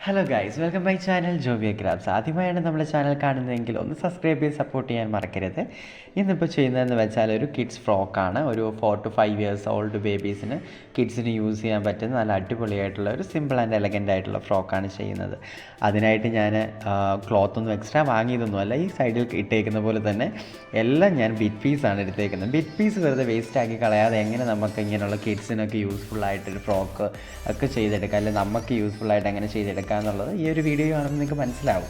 Hello guys, welcome my channel ജോവിയ ഗ്രാബ്സ്. ആദ്യമായാണ് നമ്മുടെ ചാനൽ കാണുന്നതെങ്കിൽ ഒന്ന് സബ്സ്ക്രൈബ് ചെയ്ത് സപ്പോർട്ട് ചെയ്യാൻ മറക്കരുത്. ഇന്നിപ്പോൾ ചെയ്യുന്നതെന്ന് വെച്ചാൽ ഒരു കിഡ്സ് ഫ്രോക്കാണ്. ഒരു 4 to 5 ഇയേഴ്സ് ഓൾഡ് ബേബീസിന് കിഡ്സിന് യൂസ് ചെയ്യാൻ പറ്റുന്ന നല്ല അടിപൊളിയായിട്ടുള്ള ഒരു സിമ്പിൾ ആൻഡ് എലഗൻ്റ് ആയിട്ടുള്ള ഫ്രോക്കാണ് ചെയ്യുന്നത്. അതിനായിട്ട് ഞാൻ ക്ലോത്തൊന്നും എക്സ്ട്രാ വാങ്ങിയതൊന്നുമല്ല. ഈ സൈഡിൽ ഇട്ടേക്കുന്ന പോലെ തന്നെ എല്ലാം ഞാൻ ബിറ്റ് പീസാണ് എടുത്തേക്കുന്നത്. ബിറ്റ് പീസ് വെറുതെ വേസ്റ്റ് ആക്കി കളയാതെ എങ്ങനെ നമുക്ക് ഇങ്ങനെയുള്ള കിഡ്സിനൊക്കെ യൂസ്ഫുള്ളായിട്ടൊരു ഫ്രോക്ക് ഒക്കെ ചെയ്തെടുക്കാം, അല്ലെങ്കിൽ നമുക്ക് യൂസ്ഫുള്ളായിട്ട് എങ്ങനെ ചെയ്തെടുക്കാം എന്നുള്ളത് ഈ ഒരു വീഡിയോ കാണുമ്പോൾ നിങ്ങൾക്ക് മനസ്സിലാവും.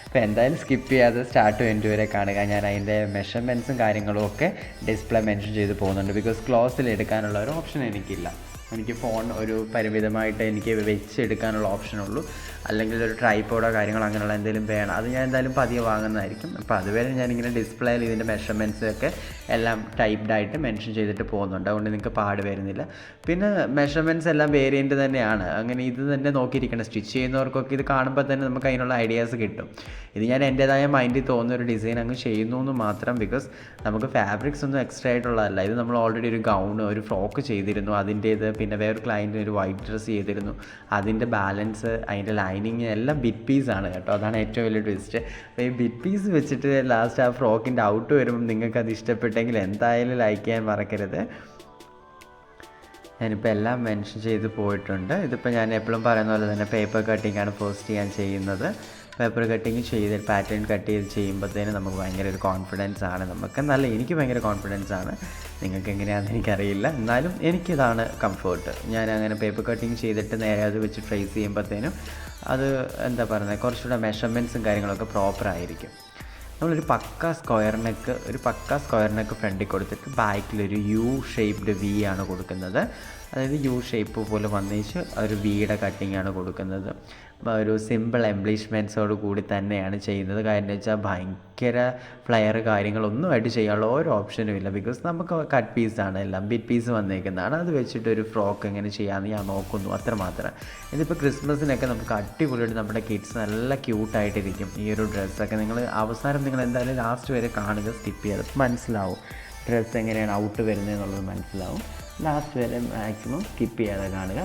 അപ്പോൾ എന്തായാലും സ്കിപ്പ് ചെയ്യാതെ സ്റ്റാർട്ട് ടു എൻഡ് വരെ കാണുക. ഞാൻ അതിൻ്റെ മെഷർമെൻറ്റ്സും കാര്യങ്ങളും ഒക്കെ ഡിസ്പ്ലേ മെൻഷൻ ചെയ്ത് പോകുന്നുണ്ട്. ബിക്കോസ് ക്ലോസിൽ എടുക്കാനുള്ള ഒരു ഓപ്ഷൻ എനിക്കില്ല. എനിക്ക് ഫോൺ ഒരു പരിമിതമായിട്ട് എനിക്ക് വെച്ചെടുക്കാനുള്ള ഓപ്ഷനുള്ളൂ. അല്ലെങ്കിൽ ഒരു ട്രൈപോഡോ കാര്യങ്ങളോ അങ്ങനെയുള്ള എന്തെങ്കിലും വേണം. അത് ഞാൻ എന്തായാലും പതിയെ വാങ്ങുന്നതായിരിക്കും. അപ്പോൾ അതുവരെ ഞാനിങ്ങനെ ഡിസ്പ്ലേയിൽ ഇതിൻ്റെ മെഷർമെൻറ്റ്സൊക്കെ എല്ലാം ടൈപ്ഡായിട്ട് മെൻഷൻ ചെയ്തിട്ട് പോകുന്നുണ്ട്. അതുകൊണ്ട് നിങ്ങൾക്ക് പാട് വരുന്നില്ല. പിന്നെ മെഷർമെൻറ്റ്സ് എല്ലാം വേരിയൻ്റ് തന്നെയാണ്. അങ്ങനെ ഇത് തന്നെ നോക്കിയിരിക്കണം. സ്റ്റിച്ച് ചെയ്യുന്നവർക്കൊക്കെ ഇത് കാണുമ്പോൾ തന്നെ നമുക്ക് അതിനുള്ള ഐഡിയാസ് കിട്ടും. ഇത് ഞാൻ എൻ്റേതായ മൈൻഡിൽ തോന്നുന്ന ഒരു ഡിസൈൻ അങ്ങ് ചെയ്യുന്നു എന്ന് മാത്രം. ബിക്കോസ് നമുക്ക് ഫാബ്രിക്സ് ഒന്നും എക്സ്ട്രാ ആയിട്ടുള്ളതല്ല. ഇത് നമ്മൾ ഓൾറെഡി ഒരു ഗൗണ്, ഒരു ഫ്രോക്ക് ചെയ്തിരുന്നു. അതിൻ്റേത് പിന്നെ വേറൊരു ക്ലയൻറ്റിന് ഒരു വൈറ്റ് ഡ്രസ്സ് ചെയ്തിരുന്നു. അതിൻ്റെ ബാലൻസ്, അതിൻ്റെ ലൈനിങ് എല്ലാം ബിറ്റ് പീസാണ് കേട്ടോ. അതാണ് ഏറ്റവും വലിയ ട്വിസ്റ്റ്. അപ്പോൾ ഈ ബിറ്റ് പീസ് വെച്ചിട്ട് ലാസ്റ്റ് ആ ഫ്രോക്കിൻ്റെ ഔട്ട് വരുമ്പോൾ നിങ്ങൾക്ക് അത് ഇഷ്ടപ്പെട്ടെങ്കിൽ എന്തായാലും ലൈക്ക് ചെയ്യാൻ മറക്കരുത്. ഞാനിപ്പോൾ എല്ലാം മെൻഷൻ ചെയ്ത് പോയിട്ടുണ്ട്. ഇതിപ്പോൾ ഞാൻ എപ്പോഴും പറയുന്ന പോലെ തന്നെ പേപ്പർ കട്ടിങ്ങാണ് ഫസ്റ്റ് ഞാൻ ചെയ്യുന്നത്. പേപ്പർ കട്ടിങ് ചെയ്ത് പാറ്റേൺ കട്ട് ചെയ്ത് ചെയ്യുമ്പോഴത്തേനും നമുക്ക് ഭയങ്കര ഒരു കോൺഫിഡൻസ് ആണ്. എനിക്ക് ഭയങ്കര കോൺഫിഡൻസ് ആണ്. നിങ്ങൾക്ക് എങ്ങനെയാണെന്ന് എനിക്കറിയില്ല, എന്നാലും എനിക്കിതാണ് കംഫേർട്ട്. ഞാൻ അങ്ങനെ പേപ്പർ കട്ടിങ് ചെയ്തിട്ട് നേരെ അത് വെച്ച് ട്രേസ് ചെയ്യുമ്പോഴത്തേനും അത് എന്താ പറയുന്നത്, കുറച്ചുകൂടെ മെഷർമെൻറ്റ്സും കാര്യങ്ങളൊക്കെ പ്രോപ്പറായിരിക്കും. നമ്മളൊരു പക്ക സ്ക്വയർ നെക്ക് ഫ്രണ്ടിൽ കൊടുത്തിട്ട് ബാക്കിലൊരു യു ഷേപ്ഡ് വി ആണ് കൊടുക്കുന്നത്. അതായത് യു ഷേപ്പ് പോലെ വന്നേച്ച് ഒരു വിയുടെ കട്ടിങ്ങാണ് കൊടുക്കുന്നത്. ഒരു സിമ്പിൾ എംബ്ലിഷ്മെൻറ്റ്സോട് കൂടി തന്നെയാണ് ചെയ്യുന്നത്. കാര്യം എന്ന് വെച്ചാൽ ഭയങ്കര ഫ്ലയർ കാര്യങ്ങളൊന്നുമായിട്ട് ചെയ്യാനുള്ള ഒരു ഓപ്ഷനും ഇല്ല. ബിക്കോസ് നമുക്ക് കട്ട് പീസാണ്, എല്ലാം ബിറ്റ് പീസ് വന്നേക്കുന്നതാണ്. അത് വെച്ചിട്ട് ഒരു ഫ്രോക്ക് എങ്ങനെ ചെയ്യാമെന്ന് ഞാൻ നോക്കുന്നു, അത്രമാത്രം. ഇതിപ്പോൾ ക്രിസ്മസിനൊക്കെ നമുക്ക് അടിപൊളിയായിട്ട് നമ്മുടെ കിഡ്സ് നല്ല ക്യൂട്ടായിട്ടിരിക്കും. ഈ ഒരു ഡ്രസ്സൊക്കെ നിങ്ങൾ നിങ്ങൾ എന്തായാലും ലാസ്റ്റ് വരെ കാണുക, സ്കിപ്പ് ചെയ്യാതെ മനസ്സിലാവും ഡ്രസ്സ് എങ്ങനെയാണ് ഔട്ട് വരുന്നതെന്നുള്ളത് മനസ്സിലാവും. ലാസ്റ്റ് വരെ മാക്സിമം സ്കിപ്പ് ചെയ്യാതെ കാണുക.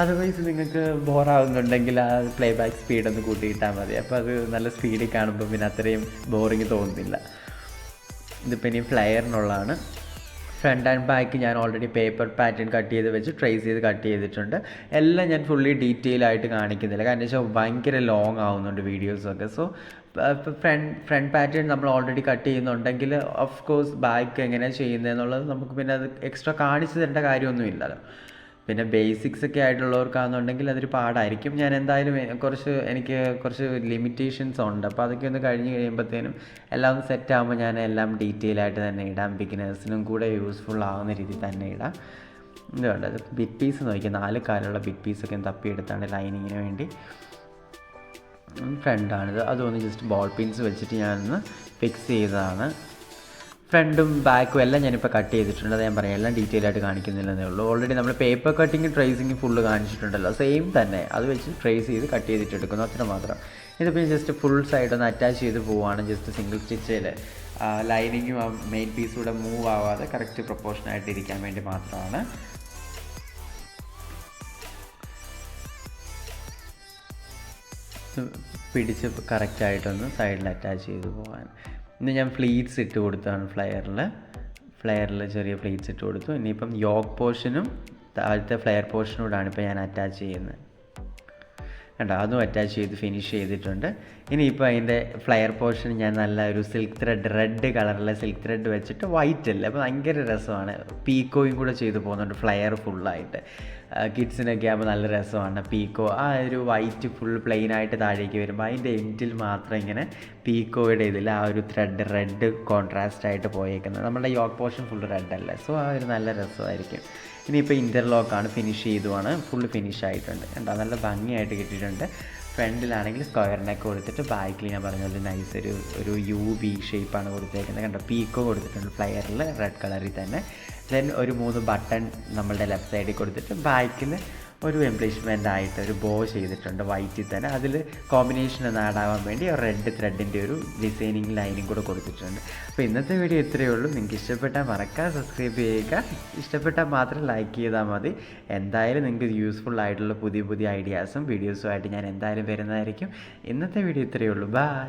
അതർവൈസ് നിങ്ങൾക്ക് ബോറാകുന്നുണ്ടെങ്കിൽ ആ പ്ലേ ബാക്ക് സ്പീഡൊന്ന് കൂട്ടിയിട്ടാൽ മതി. അപ്പോൾ അത് നല്ല സ്പീഡിൽ കാണുമ്പോൾ പിന്നെ അത്രയും ബോറിങ് തോന്നുന്നില്ല. ഇതിപ്പോൾ ഇനി ഫ്ലയറിനുള്ളതാണ്. ഫ്രണ്ട് ആൻഡ് ബാക്ക് ഞാൻ ഓൾറെഡി പേപ്പർ പാറ്റേൺ കട്ട് ചെയ്ത് വെച്ച് ട്രേസ് ചെയ്ത് കട്ട് ചെയ്തിട്ടുണ്ട്. എല്ലാം ഞാൻ ഫുള്ളി ഡീറ്റെയിൽ ആയിട്ട് കാണിക്കുന്നില്ല. കാരണം വെച്ചാൽ ഭയങ്കര ലോങ് ആവുന്നുണ്ട് വീഡിയോസൊക്കെ. സോ ഫ്രണ്ട് പാറ്റേൺ നമ്മൾ ഓൾറെഡി കട്ട് ചെയ്യുന്നുണ്ടെങ്കിൽ ഓഫ് കോഴ്സ് ബാക്ക് എങ്ങനെയാണ് ചെയ്യുന്നതെന്നുള്ളത് നമുക്ക് പിന്നെ അത് എക്സ്ട്രാ കാണിച്ചു തരേണ്ട കാര്യമൊന്നുമില്ലല്ലോ. പിന്നെ ബേസിക്സ് ഒക്കെ ആയിട്ടുള്ളവർക്കാണെന്നുണ്ടെങ്കിൽ അതൊരു പാടായിരിക്കും. ഞാൻ എന്തായാലും എനിക്ക് കുറച്ച് ലിമിറ്റേഷൻസ് ഉണ്ട്. അപ്പോൾ അതൊക്കെ ഒന്ന് കഴിഞ്ഞ് കഴിയുമ്പോഴത്തേനും എല്ലാം ഒന്ന് സെറ്റ് ആകുമ്പോൾ ഞാൻ എല്ലാം ഡീറ്റെയിൽ ആയിട്ട് തന്നെ ഇടാം. ബിഗിനേഴ്സിനും കൂടെ യൂസ്ഫുൾ ആവുന്ന രീതിയിൽ തന്നെ ഇടാം. ഇതുകൊണ്ട് അത് ബിറ്റ് പീസ് നോക്കി 4 കാലുള്ള ബിറ്റ് പീസൊക്കെ തപ്പിയെടുത്താണ് ലൈനിങ്ങിന് വേണ്ടി. ഫ്രണ്ടാണിത്. അതൊന്ന് ജസ്റ്റ് ബോൾ പിൻസ് വെച്ചിട്ട് ഞാനൊന്ന് ഫിക്സ് ചെയ്തതാണ്. ഫ്രണ്ടും ബാക്കും എല്ലാം ഞാനിപ്പോൾ കട്ട് ചെയ്തിട്ടുണ്ട്. അത് ഞാൻ പറയാം, എല്ലാം ഡീറ്റെയിൽ ആയിട്ട് കാണിക്കുന്നില്ലെന്നേ ഉള്ളൂ. ഓൾറെഡി നമ്മൾ പേപ്പർ കട്ടിങ് ട്രേസിങ് ഫുള്ള് കാണിച്ചിട്ടുണ്ടല്ലോ. സെയിം തന്നെ അത് വെച്ച് ട്രേസ് ചെയ്ത് കട്ട് ചെയ്തിട്ട് എടുക്കുന്നു, അത്ര മാത്രം. ഇതിപ്പോൾ ജസ്റ്റ് ഫുൾ സൈഡ് ഒന്ന് അറ്റാച്ച് ചെയ്ത് പോവുകയാണ്. ജസ്റ്റ് സിംഗിൾ സ്റ്റിച്ചിൽ ലൈനിങ്ങും മെയിൻ പീസും കൂടെ മൂവ് ആവാതെ കറക്റ്റ് പ്രൊപ്പോർഷനായിട്ട് ഇരിക്കാൻ വേണ്ടി മാത്രമാണ്. പിടിച്ച് കറക്റ്റായിട്ടൊന്ന് സൈഡിൽ അറ്റാച്ച് ചെയ്ത് പോകാൻ. ഇന്ന് ഞാൻ ഫ്ലീറ്റ്സ് ഇട്ട് കൊടുത്താണ്. ഫ്ലെയറിൽ ചെറിയ ഫ്ലീറ്റ്സ് ഇട്ട് കൊടുത്തു. ഇനിയിപ്പം യോക്ക് പോർഷനും താഴത്തെ ഫ്ലെയർ പോർഷനോടാണ് ഇപ്പോൾ ഞാൻ അറ്റാച്ച് ചെയ്യുന്നത്. കണ്ടോ, അതും അറ്റാച്ച് ചെയ്ത് ഫിനിഷ് ചെയ്തിട്ടുണ്ട്. ഇനിയിപ്പോൾ അതിൻ്റെ ഫ്ലെയർ പോർഷൻ ഞാൻ നല്ല ഒരു സിൽക്ക് ത്രെഡ്, റെഡ് കളറിലെ സിൽക്ക് ത്രെഡ് വെച്ചിട്ട് വൈറ്റ് അല്ലേ, അപ്പോൾ ഭയങ്കര രസമാണ്. പീക്കോയും കൂടെ ചെയ്ത് പോകുന്നുണ്ട് ഫ്ലെയർ ഫുള്ളായിട്ട്. കിഡ്സിനൊക്കെ ആകുമ്പോൾ നല്ല രസമാണ് പീക്കോ. ആ ഒരു വൈറ്റ് ഫുൾ പ്ലെയിനായിട്ട് താഴേക്ക് വരുമ്പോൾ അതിൻ്റെ എൻഡിൽ മാത്രം ഇങ്ങനെ പീക്കോയുടെ ഇതിൽ ആ ഒരു ത്രെഡ് റെഡ് കോൺട്രാസ്റ്റ് ആയിട്ട് പോയേക്കുന്നത്. നമ്മുടെ യോക്ക് പോർഷൻ ഫുൾ റെഡ് അല്ലേ, സോ ആ ഒരു നല്ല രസമായിരിക്കും. ഇനിയിപ്പോൾ ഇൻ്റർലോക്കാണ്, ഫിനിഷ് ചെയ്തുമാണ്, ഫുള്ള് ഫിനിഷ് ആയിട്ടുണ്ട്. കണ്ടോ, നല്ല ഭംഗിയായിട്ട് കിട്ടിയിട്ടുണ്ട്. ഫ്രണ്ടിലാണെങ്കിൽ സ്ക്വയർ നെക്ക് കൊടുത്തിട്ട് ബാക്കിൽ ഞാൻ പറഞ്ഞ പോലെ നൈസ് ഒരു യു വി ഷേപ്പാണ് കൊടുത്തേക്കുന്നത്. കണ്ടോ, പീക്കോ കൊടുത്തിട്ടുണ്ട് ഫ്ലയറിൽ റെഡ് കളറിൽ തന്നെ. ദെൻ ഒരു 3 ബട്ടൺ നമ്മളുടെ ലെഫ്റ്റ് സൈഡിൽ കൊടുത്തിട്ട് ബാക്കിൽ ഒരു എംപ്ലിഷ്മെൻ്റ് ആയിട്ട് ഒരു ബോ ചെയ്തിട്ടുണ്ട് വൈറ്റിൽ തന്നെ. അതിൽ കോമ്പിനേഷൻ ഒന്ന് ആഡ് ആവാൻ വേണ്ടി ഒരു റെഡ് ത്രെഡിൻ്റെ ഒരു ഡിസൈനിങ് ലൈനും കൂടെ കൊടുത്തിട്ടുണ്ട്. അപ്പോൾ ഇന്നത്തെ വീഡിയോ ഇത്രയേ ഉള്ളൂ. നിങ്ങൾക്ക് ഇഷ്ടപ്പെട്ടാൽ മറക്കാതെ സബ്സ്ക്രൈബ് ചെയ്യുക. ഇഷ്ടപ്പെട്ടാൽ മാത്രം ലൈക്ക് ചെയ്താൽ മതി. എന്തായാലും നിങ്ങൾക്ക് യൂസ്ഫുൾ ആയിട്ടുള്ള പുതിയ പുതിയ ഐഡിയാസും വീഡിയോസും ആയിട്ട് ഞാൻ എന്തായാലും വരുന്നതായിരിക്കും. ഇന്നത്തെ വീഡിയോ ഇത്രയേ ഉള്ളൂ. ബൈ.